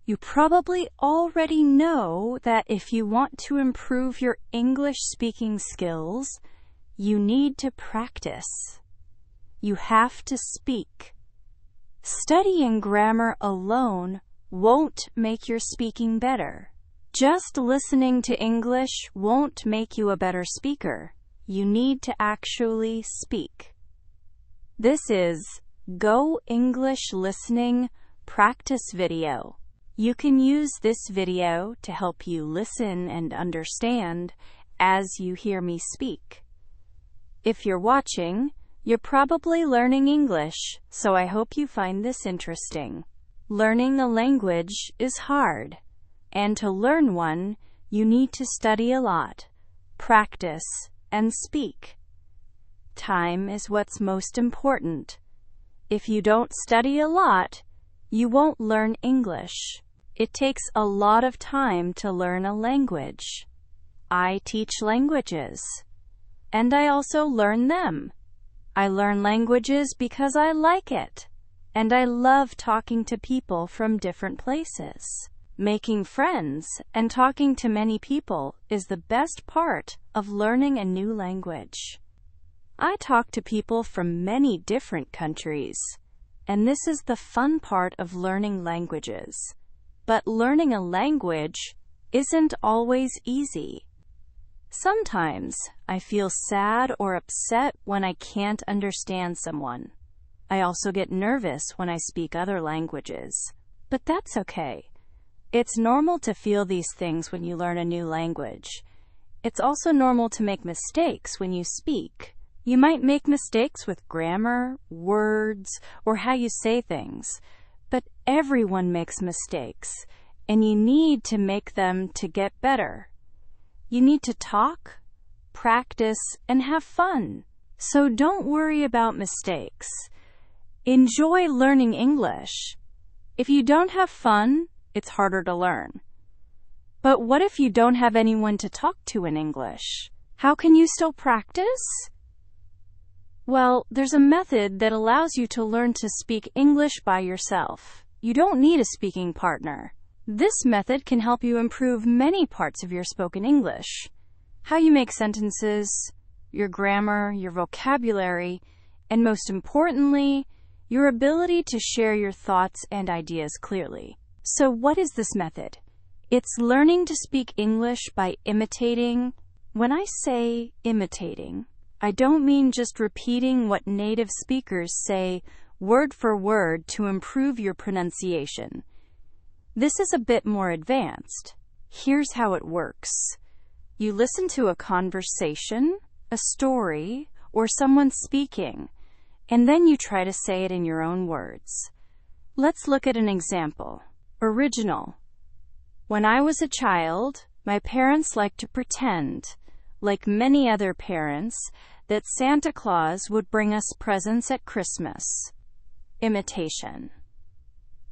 You probably already know that if you want to improve your English speaking skills, you need to practice. You have to speak. Studying grammar alone won't make your speaking better. Just listening to English won't make you a better speaker. You need to actually speak. This is Go English Listening Practice Video. You can use this video to help you listen and understand as you hear me speak. If you're watching, you're probably learning English, so I hope you find this interesting. Learning a language is hard, and to learn one, you need to study a lot, practice, and speak. Time is what's most important. If you don't study a lot, you won't learn English. It takes a lot of time to learn a language. I teach languages, and I also learn them. I learn languages because I like it, and I love talking to people from different places. Making friends and talking to many people is the best part of learning a new language. I talk to people from many different countries, and this is the fun part of learning languages. But learning a language isn't always easy. Sometimes I feel sad or upset when I can't understand someone. I also get nervous when I speak other languages. But that's okay. It's normal to feel these things when you learn a new language. It's also normal to make mistakes when you speak. You might make mistakes with grammar, words, or how you say things. But everyone makes mistakes, and you need to make them to get better. You need to talk, practice, and have fun. So don't worry about mistakes. Enjoy learning English. If you don't have fun, it's harder to learn. But what if you don't have anyone to talk to in English? How can you still practice? Well, there's a method that allows you to learn to speak English by yourself. You don't need a speaking partner. This method can help you improve many parts of your spoken English. How you make sentences, your grammar, your vocabulary, and most importantly, your ability to share your thoughts and ideas clearly. So what is this method? It's learning to speak English by imitating. When I say imitating, I don't mean just repeating what native speakers say word for word to improve your pronunciation. This is a bit more advanced. Here's how it works. You listen to a conversation, a story, or someone speaking, and then you try to say it in your own words. Let's look at an example. Original. When I was a child, my parents liked to pretend, like many other parents, that Santa Claus would bring us presents at Christmas. Imitation.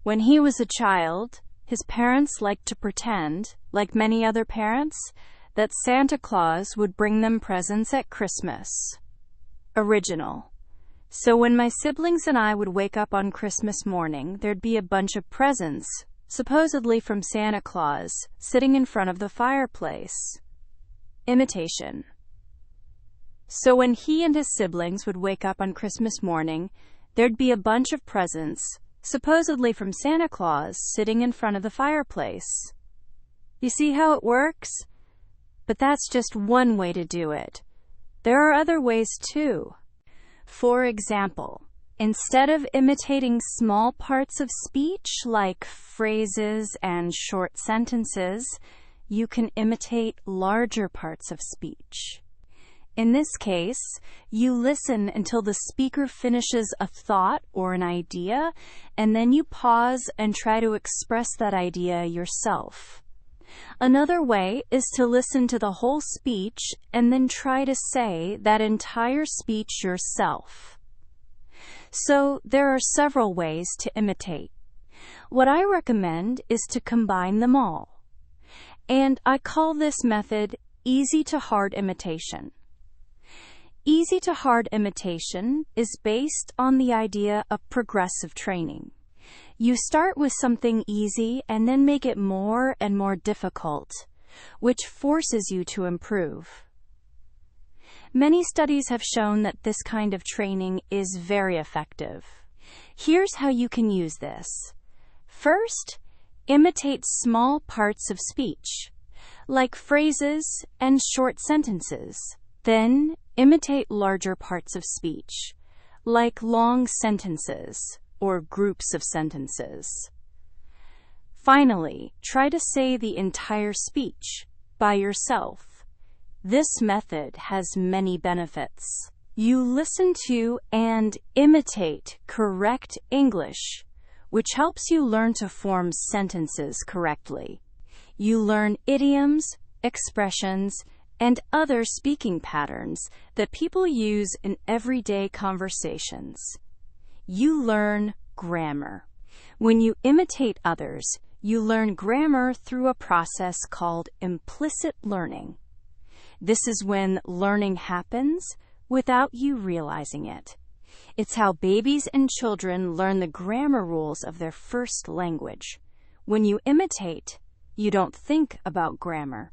When he was a child, his parents liked to pretend, like many other parents, that Santa Claus would bring them presents at Christmas. Original. So when my siblings and I would wake up on Christmas morning, there'd be a bunch of presents, supposedly from Santa Claus, sitting in front of the fireplace. Imitation. So when he and his siblings would wake up on Christmas morning, there'd be a bunch of presents, supposedly from Santa Claus, sitting in front of the fireplace. You see how it works? But that's just one way to do it. There are other ways too. For example, instead of imitating small parts of speech like phrases and short sentences, you can imitate larger parts of speech. In this case, you listen until the speaker finishes a thought or an idea, and then you pause and try to express that idea yourself. Another way is to listen to the whole speech and then try to say that entire speech yourself. So there are several ways to imitate. What I recommend is to combine them all. And I call this method easy to hard imitation. Easy to hard imitation is based on the idea of progressive training. You start with something easy and then make it more and more difficult, which forces you to improve. Many studies have shown that this kind of training is very effective. Here's how you can use this. First, imitate small parts of speech, like phrases and short sentences. Then, imitate larger parts of speech, like long sentences or groups of sentences. Finally, try to say the entire speech by yourself. This method has many benefits. You listen to and imitate correct English, which helps you learn to form sentences correctly. You learn idioms, expressions, and other speaking patterns that people use in everyday conversations. You learn grammar. When you imitate others, you learn grammar through a process called implicit learning. This is when learning happens without you realizing it. It's how babies and children learn the grammar rules of their first language. When you imitate, you don't think about grammar.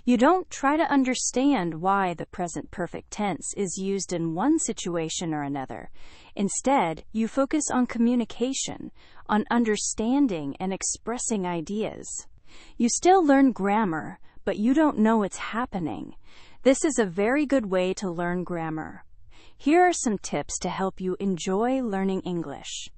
You don't try to understand why the present perfect tense is used in one situation or another. Instead, you focus on communication, on understanding and expressing ideas. You still learn grammar, but you don't know it's happening. This is a very good way to learn grammar. Here are some tips to help you enjoy learning English.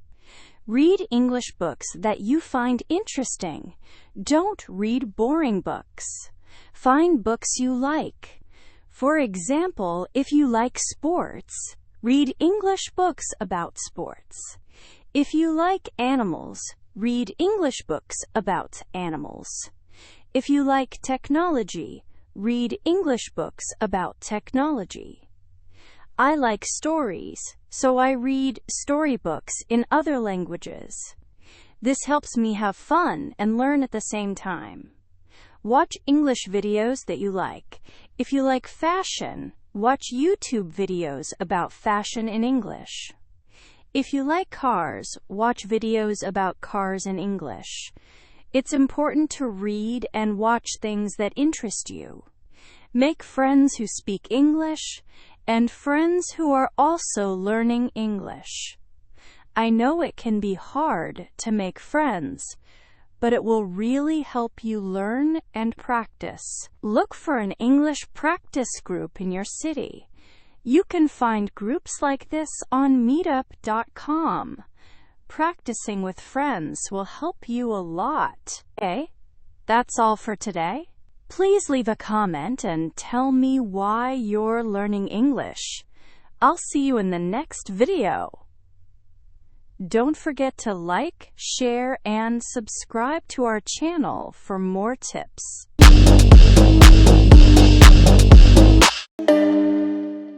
Read English books that you find interesting. Don't read boring books. Find books you like. For example, if you like sports, read English books about sports. If you like animals, read English books about animals. If you like technology, read English books about technology. I like stories, so I read storybooks in other languages. This helps me have fun and learn at the same time. Watch English videos that you like. If you like fashion, watch YouTube videos about fashion in English. If you like cars, watch videos about cars in English. It's important to read and watch things that interest you. Make friends who speak English and friends who are also learning English. I know it can be hard to make friends, but it will really help you learn and practice. Look for an English practice group in your city. You can find groups like this on meetup.com. Practicing with friends will help you a lot. Okay, that's all for today. Please leave a comment and tell me why you're learning English. I'll see you in the next video. Don't forget to like, share, and subscribe to our channel for more tips.